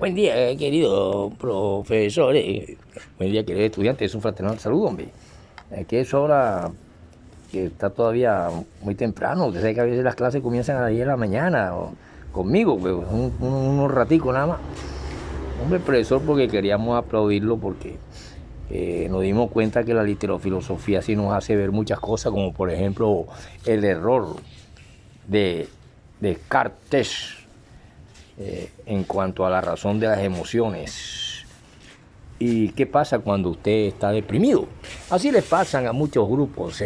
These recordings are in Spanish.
Buen día, querido profesor. Buen día, querido estudiante. Es un fraternal saludo, hombre. Que es hora que está todavía muy temprano. Usted sabe que a veces las clases comienzan a las 10 de la mañana. Conmigo, pues, unos raticos nada más. Hombre, profesor, porque queríamos aplaudirlo porque nos dimos cuenta que la literofilosofía sí nos hace ver muchas cosas, como por ejemplo el error de Descartes en cuanto a la razón de las emociones. ¿Y qué pasa cuando usted está deprimido? Así les pasan a muchos grupos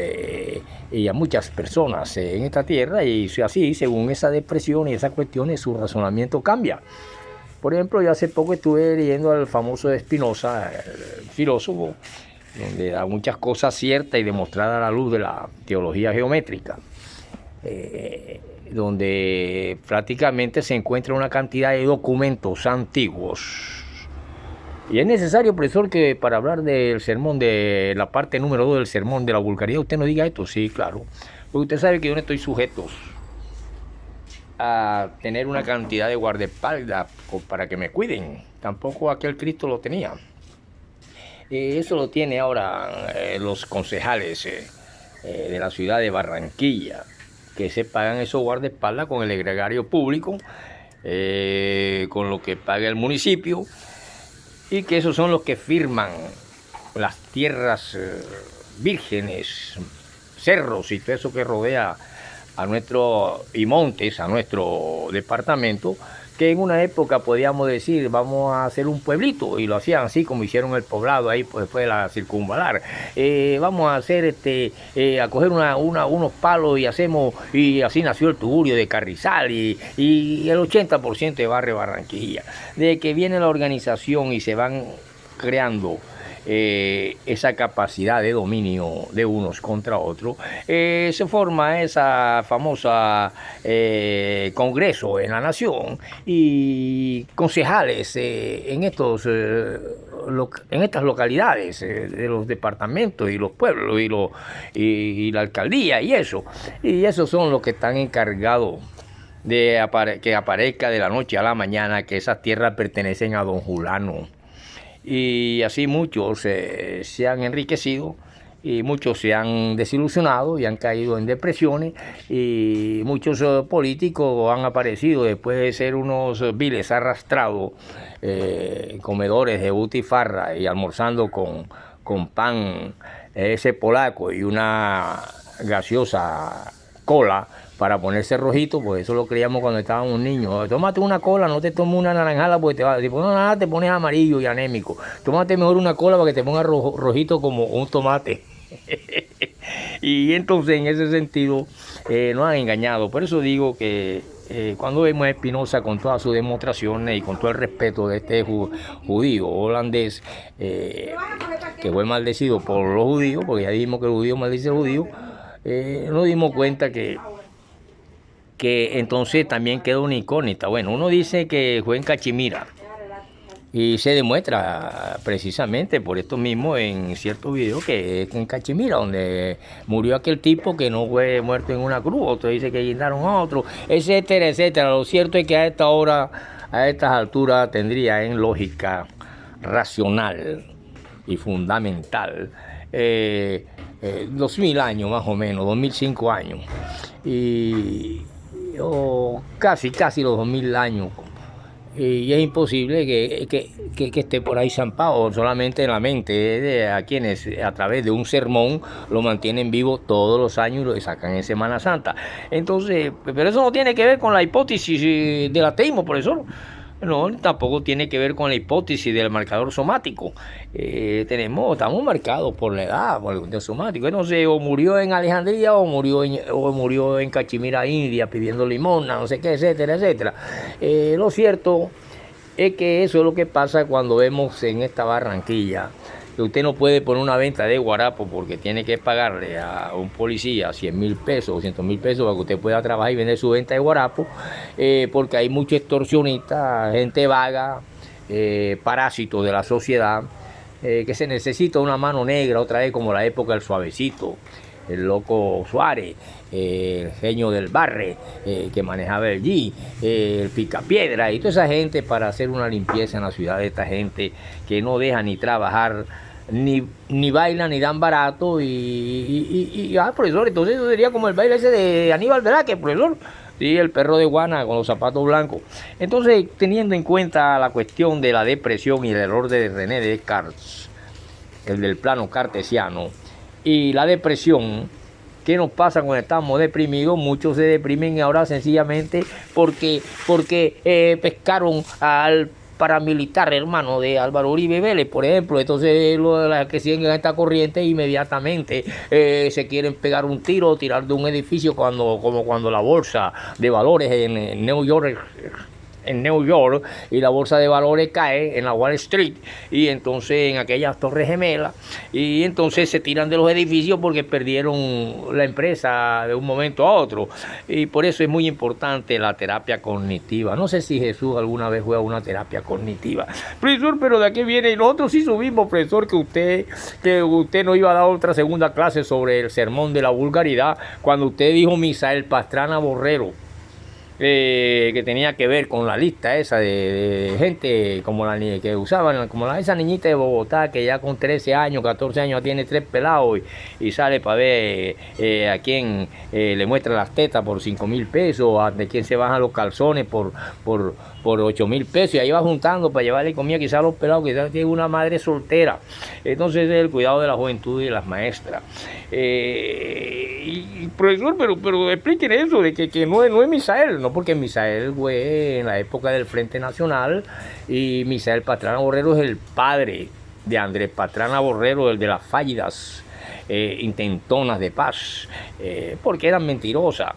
y a muchas personas en esta tierra, y así, según esa depresión y esas cuestiones, su razonamiento cambia. Por ejemplo, yo hace poco estuve leyendo al famoso Spinoza, el filósofo, donde da muchas cosas ciertas y demostradas a la luz de la teología geométrica. Donde prácticamente se encuentra una cantidad de documentos antiguos. Y es necesario, profesor, que para hablar del sermón, de la parte número 2 del sermón de la vulgaridad, usted no diga esto. Sí, claro. Porque usted sabe que yo no estoy sujeto a tener una cantidad de guardaespaldas para que me cuiden. Tampoco aquel Cristo lo tenía. Eso lo tiene ahora los concejales de la ciudad de Barranquilla, que se pagan esos guardaespaldas con el gregario público, con lo que paga el municipio, y que esos son los que firman las tierras vírgenes, cerros y todo eso que rodea a y montes a nuestro departamento, que en una época podíamos decir vamos a hacer un pueblito, y lo hacían así como hicieron el poblado ahí pues, después de la circunvalar. Vamos a hacer a coger unos palos y así nació el Tugurio de Carrizal y el 80% de Barrio Barranquilla. De que viene la organización y se van creando esa capacidad de dominio de unos contra otros, se forma esa famosa congreso en la nación, y concejales en estas localidades de los departamentos y los pueblos y la alcaldía y esos son los que están encargados de que aparezca de la noche a la mañana que esas tierras pertenecen a don Julano. Y así muchos se han enriquecido, y muchos se han desilusionado y han caído en depresiones, y muchos políticos han aparecido después de ser unos viles arrastrados, comedores de butifarra y almorzando con pan ese polaco y una gaseosa cola para ponerse rojito. Pues eso lo creíamos cuando estábamos niños. Tómate una cola, no te tomes una naranjada porque si pones nada te pones amarillo y anémico. Tómate mejor una cola para que te ponga rojito como un tomate. Y entonces en ese sentido nos han engañado. Por eso digo que cuando vemos a Spinoza con todas sus demostraciones y con todo el respeto de este judío holandés, que fue maldecido por los judíos, porque ya dijimos que el judío maldice al judío, nos dimos cuenta que entonces también quedó una incógnita. Bueno, uno dice que fue en Cachimira, y se demuestra precisamente por esto mismo en ciertos videos que es en Cachimira donde murió aquel tipo, que no fue muerto en una cruz. Otro dice que guindaron a otro, etcétera, etcétera. Lo cierto es que a esta hora, a estas alturas, tendría en lógica racional y fundamental 2000 años más o menos, 2005 años, o casi los 2000 años, y es imposible que esté por ahí zampado solamente en la mente de quienes a través de un sermón lo mantienen vivo todos los años y lo sacan en Semana Santa. Entonces, pero eso no tiene que ver con la hipótesis del ateísmo, profesor. No, tampoco tiene que ver con la hipótesis del marcador somático. Estamos marcados por la edad, por el somático. Entonces, o murió en Alejandría o murió en Cachimira, India, pidiendo limosna, no sé qué, etcétera, etcétera. Lo cierto es que eso es lo que pasa cuando vemos en esta Barranquilla que usted no puede poner una venta de guarapo porque tiene que pagarle a un policía 100.000 pesos, 200.000 pesos para que usted pueda trabajar y vender su venta de guarapo, porque hay muchos extorsionistas, gente vaga, parásitos de la sociedad, que se necesita una mano negra otra vez como la época del Suavecito, el loco Suárez, el genio del Barre, que manejaba el G, el Picapiedra y toda esa gente para hacer una limpieza en la ciudad de esta gente que no deja ni trabajar, ni bailan, ni dan barato profesor, entonces eso sería como el baile ese de Aníbal Velázquez, profesor. Sí, el perro de Guana con los zapatos blancos. Entonces, teniendo en cuenta la cuestión de la depresión y el error de René Descartes, el del plano cartesiano, y la depresión, ¿qué nos pasa cuando estamos deprimidos? Muchos se deprimen ahora sencillamente porque pescaron al paramilitar, hermano, de Álvaro Uribe Vélez, por ejemplo. Entonces los que siguen esta corriente inmediatamente se quieren pegar un tiro o tirar de un edificio como cuando la bolsa de valores en New York y la bolsa de valores cae en la Wall Street y entonces en aquellas torres gemelas y entonces se tiran de los edificios porque perdieron la empresa de un momento a otro y por eso es muy importante la terapia cognitiva. No sé si Jesús alguna vez fue a una terapia cognitiva. Profesor, pero ¿de qué viene? Y nosotros sí subimos, profesor, que usted nos iba a dar otra segunda clase sobre el sermón de la vulgaridad cuando usted dijo Misael Pastrana Borrero. Que tenía que ver con la lista esa de gente como la que usaban, esa niñita de Bogotá que ya con 13 años, 14 años tiene 3 pelados y sale para ver a quién le muestra las tetas por 5.000 pesos, de quién se bajan los calzones por 8.000 pesos y ahí va juntando para llevarle comida quizás a los pelados, quizás tiene una madre soltera. Entonces es el cuidado de la juventud y de las maestras. Y profesor, pero expliquen eso de que no es Misael, no, porque Misael fue en la época del Frente Nacional y Misael Pastrana Borrero es el padre de Andrés Pastrana Borrero, el de las fallidas intentonas de paz, porque eran mentirosas.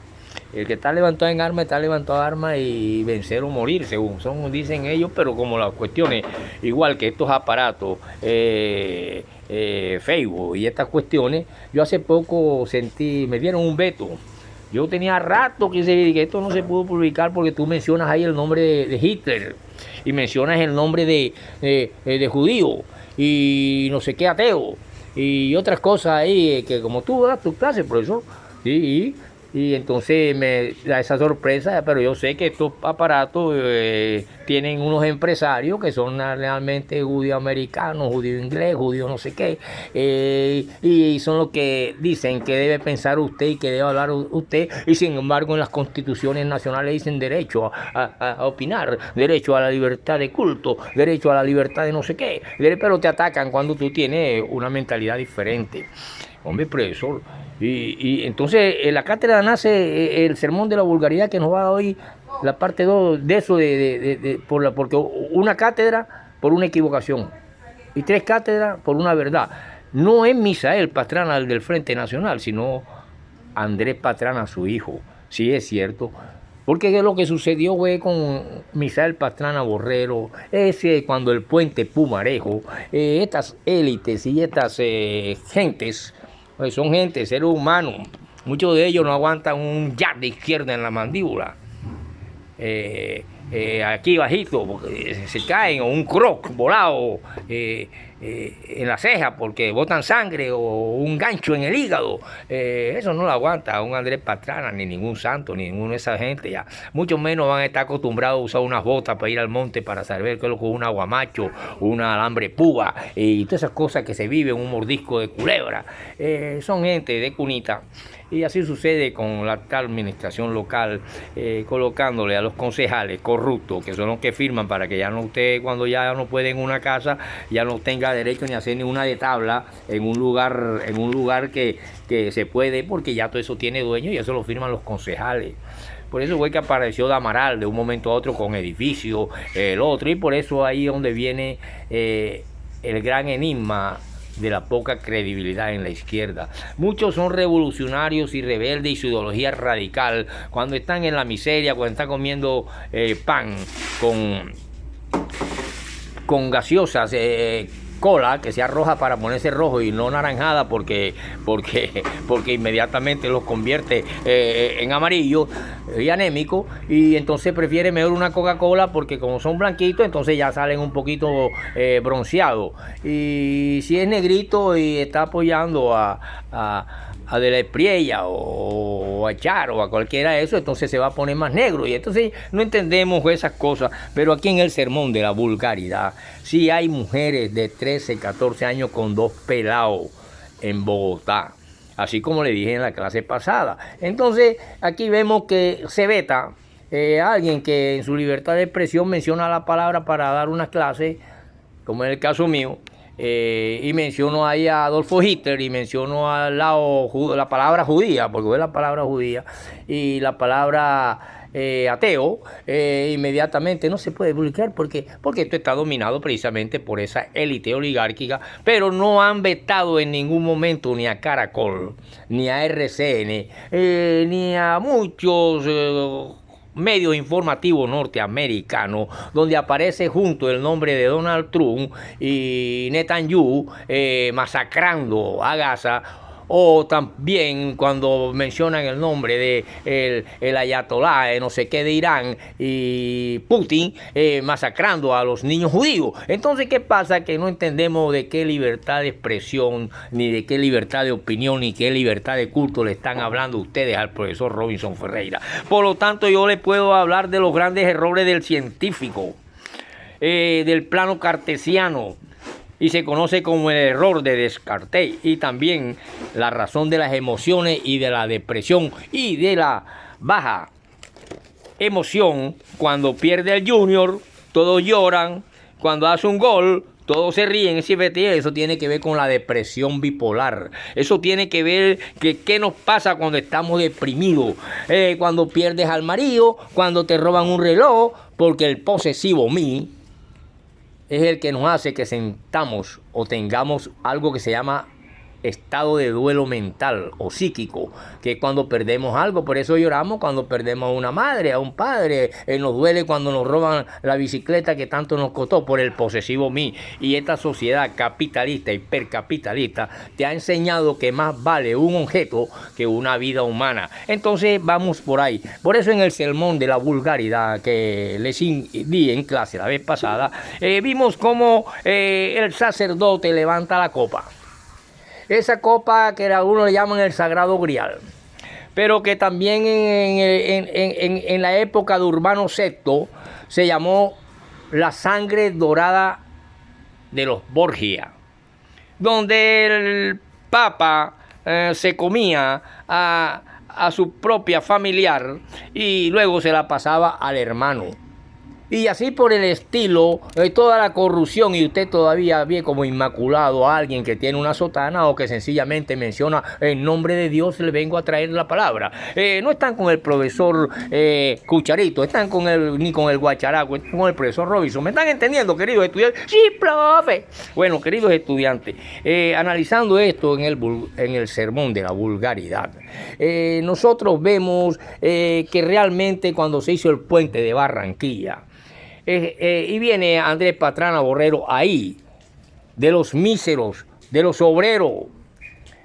El que está levantado en armas está levantado en armas y vencer o morir, según dicen ellos, pero como las cuestiones, igual que estos aparatos, Facebook y estas cuestiones, yo hace poco me dieron un veto. Yo tenía rato que esto no se pudo publicar porque tú mencionas ahí el nombre de Hitler y mencionas el nombre de judío y no sé qué ateo y otras cosas ahí que como tú das tu clase, profesor, sí. Y entonces me da esa sorpresa, pero yo sé que estos aparatos tienen unos empresarios que son realmente judíos americanos, judío inglés, judío no sé qué, y son los que dicen que debe pensar usted y que debe hablar usted, y sin embargo en las constituciones nacionales dicen derecho a opinar, derecho a la libertad de culto, derecho a la libertad de no sé qué, pero te atacan cuando tú tienes una mentalidad diferente. Hombre, profesor, y entonces en la cátedra nace el sermón de la vulgaridad que nos va a dar hoy la parte 2 de eso, porque una cátedra por una equivocación y 3 cátedras por una verdad. No es Misael Pastrana el del Frente Nacional, sino Andrés Pastrana, su hijo. Sí, es cierto. Porque lo que sucedió fue con Misael Pastrana Borrero, cuando el puente Pumarejo, estas élites y estas gentes, son gente, seres humanos, muchos de ellos no aguantan un jab de izquierda en la mandíbula, aquí bajito, porque se caen, o un croc volado en la ceja porque botan sangre, o un gancho en el hígado, eso no lo aguanta un Andrés Pastrana, ni ningún santo, ni ninguna de esa gente ya, mucho menos van a estar acostumbrados a usar unas botas para ir al monte para saber qué es lo que es un aguamacho, una alambre púa y todas esas cosas que se viven, un mordisco de culebra, son gente de cunita. Y así sucede con la actual administración local, colocándole a los concejales corruptos, que son los que firman para que ya no usted, cuando ya no puede en una casa, ya no tenga derecho ni a hacer ni una de tabla en un lugar que se puede, porque ya todo eso tiene dueño y eso lo firman los concejales. Por eso fue que apareció Damaral de un momento a otro con edificio, el otro, y por eso ahí es donde viene el gran enigma de la poca credibilidad en la izquierda. Muchos son revolucionarios y rebeldes y su ideología radical cuando están en la miseria, cuando están comiendo pan con gaseosas, cola que sea roja para ponerse rojo y no naranjada porque inmediatamente los convierte en amarillo y anémico, y entonces prefiere mejor una Coca-Cola porque como son blanquitos entonces ya salen un poquito bronceados, y si es negrito y está apoyando a a De la Espriella o a Charo o a cualquiera de eso, entonces se va a poner más negro. Y entonces no entendemos esas cosas. Pero aquí en el sermón de la vulgaridad, sí hay mujeres de 13, 14 años con 2 pelados en Bogotá. Así como le dije en la clase pasada. Entonces aquí vemos que se veta alguien que en su libertad de expresión menciona la palabra para dar una clase, como en el caso mío. Y menciono ahí a Adolfo Hitler y menciono al lado la palabra judía, porque es la palabra judía, y la palabra ateo, inmediatamente no se puede publicar porque esto está dominado precisamente por esa élite oligárquica, pero no han vetado en ningún momento ni a Caracol, ni a RCN, ni a muchos medios informativos norteamericanos, donde aparece junto el nombre de Donald Trump y Netanyahu masacrando a Gaza, o también cuando mencionan el nombre de el ayatolá no sé qué de Irán y Putin masacrando a los niños judíos. Entonces, ¿qué pasa? Que no entendemos de qué libertad de expresión, ni de qué libertad de opinión, ni qué libertad de culto le están hablando ustedes al profesor Robinson Ferreira. Por lo tanto, yo le puedo hablar de los grandes errores del científico, del plano cartesiano, y se conoce como el error de Descartes, y también la razón de las emociones y de la depresión y de la baja emoción. Cuando pierde el Junior, todos lloran. Cuando hace un gol, todos se ríen. Eso tiene que ver con la depresión bipolar. Eso tiene que ver que qué nos pasa cuando estamos deprimidos. Cuando pierdes al marido, cuando te roban un reloj, porque el posesivo mí es el que nos hace que sentamos o tengamos algo que se llama estado de duelo mental o psíquico, que es cuando perdemos algo. Por eso lloramos cuando perdemos a una madre, a un padre. Nos duele cuando nos roban la bicicleta que tanto nos costó, por el posesivo mí. Y esta sociedad capitalista, hipercapitalista, te ha enseñado que más vale un objeto que una vida humana. Entonces vamos por ahí. Por eso en el sermón de la vulgaridad que les di en clase la vez pasada, vimos cómo el sacerdote levanta la copa. Esa copa que algunos le llaman el Sagrado Grial, pero que también en la época de Urbano VI se llamó la sangre dorada de los Borgia, donde el Papa se comía a su propia familiar y luego se la pasaba al hermano. Y así por el estilo, toda la corrupción, y usted todavía ve como inmaculado a alguien que tiene una sotana o que sencillamente menciona en nombre de Dios le vengo a traer la palabra. No están con el profesor Cucharito, están ni con el Guacharaco, están con el profesor Robinson. ¿Me están entendiendo, queridos estudiantes? Sí, profe. Bueno, queridos estudiantes, analizando esto en el sermón de la vulgaridad, nosotros vemos que realmente cuando se hizo el puente de Barranquilla, y viene Andrés Pastrana Borrero ahí, de los míseros, de los obreros,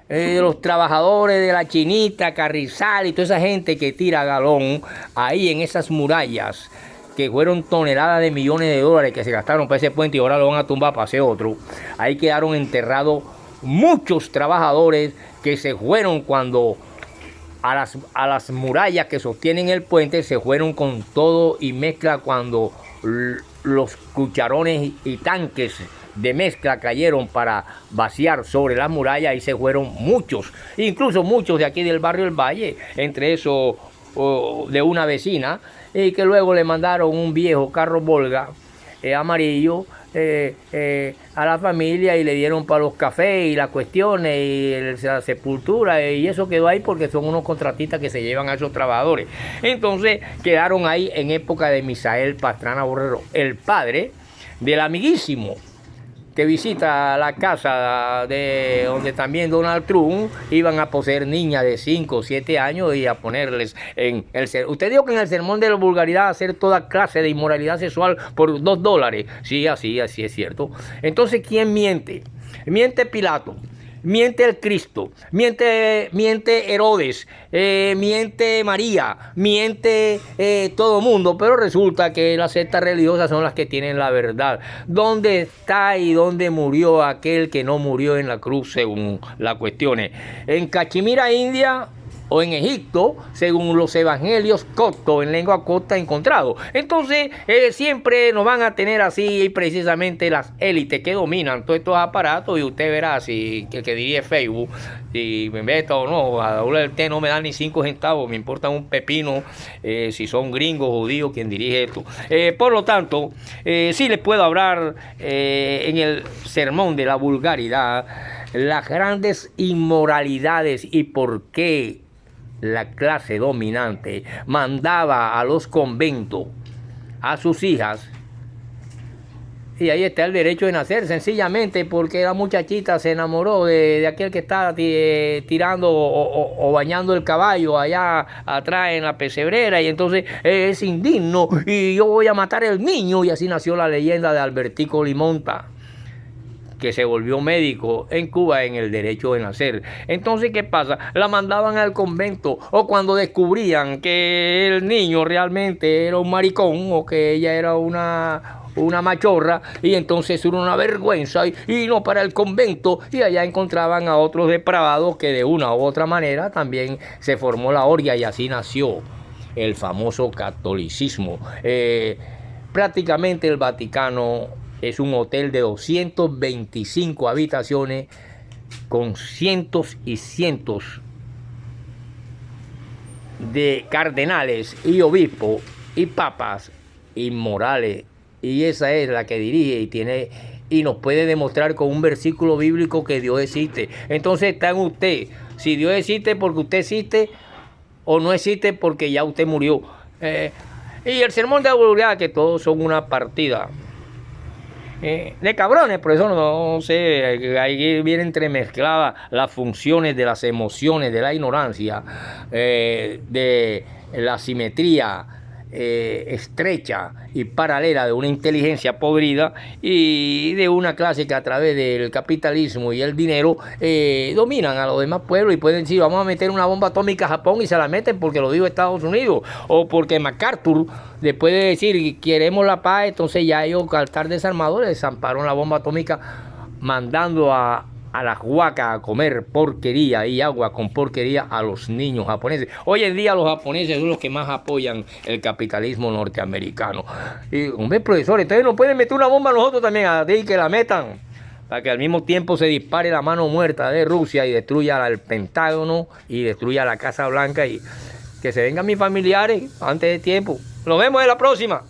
de los trabajadores de la Chinita, Carrizal y toda esa gente que tira galón ahí en esas murallas, que fueron toneladas de millones de dólares que se gastaron para ese puente y ahora lo van a tumbar para hacer otro. Ahí quedaron enterrados muchos trabajadores que se fueron cuando a las murallas que sostienen el puente, se fueron con todo y mezcla cuando los cucharones y tanques de mezcla cayeron para vaciar sobre las murallas, y se fueron muchos, incluso muchos de aquí del barrio El Valle, entre esos de una vecina, y que luego le mandaron un viejo carro Volga amarillo a la familia y le dieron para los cafés y las cuestiones y la sepultura, y eso quedó ahí porque son unos contratistas que se llevan a esos trabajadores. Entonces quedaron ahí en época de Misael Pastrana Borrero, el padre del amiguísimo que visita la casa de donde también Donald Trump iban a poseer niñas de 5 o 7 años y a ponerles en el sermón. Usted dijo que en el sermón de la vulgaridad hacer toda clase de inmoralidad sexual por $2. Sí, así es cierto. Entonces, ¿quién miente? Miente Pilato, miente el Cristo, miente Herodes, miente María, miente todo mundo, pero resulta que las sectas religiosas son las que tienen la verdad. ¿Dónde está y dónde murió aquel que no murió en la cruz según las cuestiones? En Cachemira, India, o en Egipto, según los evangelios coptos, en lengua copta encontrado. Entonces, siempre nos van a tener así precisamente las élites que dominan todos estos aparatos, y usted verá si el que dirige Facebook, si me meto o no, a WT no me dan ni 5 centavos, me importa un pepino si son gringos, judíos, quien dirige esto. Por lo tanto, sí les puedo hablar en el sermón de la vulgaridad, las grandes inmoralidades y por qué la clase dominante mandaba a los conventos a sus hijas, y ahí está el derecho de nacer, sencillamente porque la muchachita se enamoró de aquel que estaba tirando o bañando el caballo allá atrás en la pesebrera, y entonces es indigno y yo voy a matar al niño, y así nació la leyenda de Albertico Limonta, que se volvió médico en Cuba en el derecho de nacer. Entonces, ¿qué pasa? La mandaban al convento, o cuando descubrían que el niño realmente era un maricón o que ella era una machorra, y entonces era una vergüenza y no para el convento, y allá encontraban a otros depravados que de una u otra manera también se formó la orgia, y así nació el famoso catolicismo. Prácticamente el Vaticano es un hotel de 225 habitaciones con cientos y cientos de cardenales y obispos y papas inmorales, y esa es la que dirige y tiene y nos puede demostrar con un versículo bíblico que Dios existe. Entonces está en usted si Dios existe porque usted existe, o no existe porque ya usted murió. Y el sermón de la vulgaridad, que todos son una partida de cabrones, por eso no sé, ahí vienen entremezcladas las funciones de las emociones, de la ignorancia, de la simetría estrecha y paralela de una inteligencia podrida, y de una clase que a través del capitalismo y el dinero dominan a los demás pueblos, y pueden decir vamos a meter una bomba atómica a Japón, y se la meten porque lo dijo Estados Unidos, o porque MacArthur, después de decir queremos la paz, entonces ya ellos al estar desarmados desampararon la bomba atómica, mandando a las huacas a comer porquería y agua con porquería a los niños japoneses. Hoy en día los japoneses son los que más apoyan el capitalismo norteamericano. Y, hombre, profesor, entonces no pueden meter una bomba a nosotros también, a ti que la metan, para que al mismo tiempo se dispare la mano muerta de Rusia y destruya el Pentágono y destruya la Casa Blanca, y que se vengan mis familiares antes de tiempo. Nos vemos en la próxima.